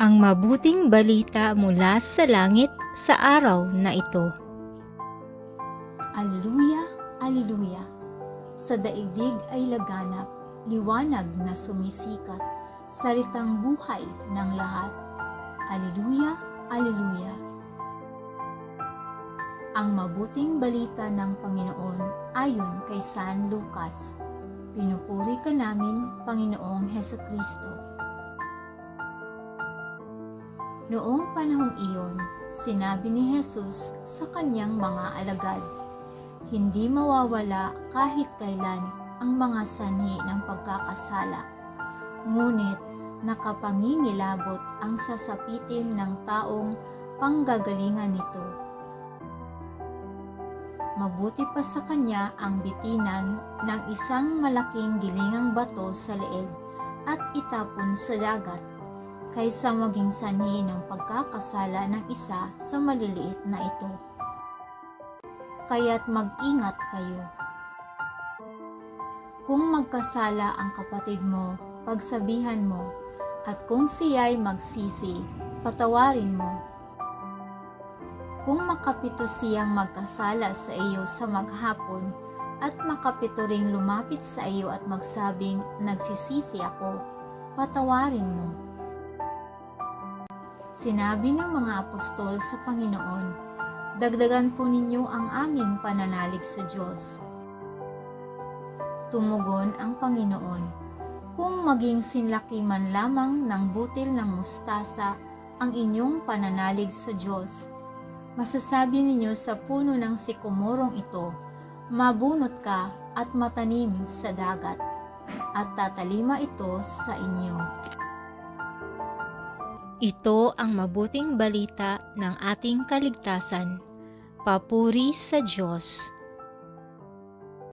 Ang mabuting balita mula sa langit sa araw na ito. Alleluia, Alleluia! Sa daigdig ay laganap, liwanag na sumisikat, salitang buhay ng lahat. Alleluia, Alleluia! Ang mabuting balita ng Panginoon ayon kay San Lucas. Pinupuri ka namin, Panginoong Hesukristo. Noong panahong iyon, sinabi ni Jesus sa kanyang mga alagad, "Hindi mawawala kahit kailan ang mga sanhi ng pagkakasala, ngunit nakapangingilabot ang sasapitin ng taong panggagalingan nito. Mabuti pa sa kanya ang bitinan ng isang malaking gilingang bato sa leeg at itapon sa dagat, kaysa maging sanhi ng pagkakasala ng isa sa maliliit na ito. Kaya't mag-ingat kayo. Kung magkasala ang kapatid mo, pagsabihan mo, at kung siya'y magsisi, patawarin mo. Kung makapito siyang magkasala sa iyo sa maghapon, at makapito ring lumapit sa iyo at magsabing, nagsisisi ako, patawarin mo." Sinabi ng mga apostol sa Panginoon, "Dagdagan po ninyo ang aming pananalig sa Diyos." Tumugon ang Panginoon, "Kung maging sinlaki man lamang ng butil ng mustasa ang inyong pananalig sa Diyos, masasabi ninyo sa puno ng sikomorong ito, mabunot ka at matanim sa dagat, at tatalima ito sa inyo." Ito ang mabuting balita ng ating kaligtasan. Papuri sa Diyos.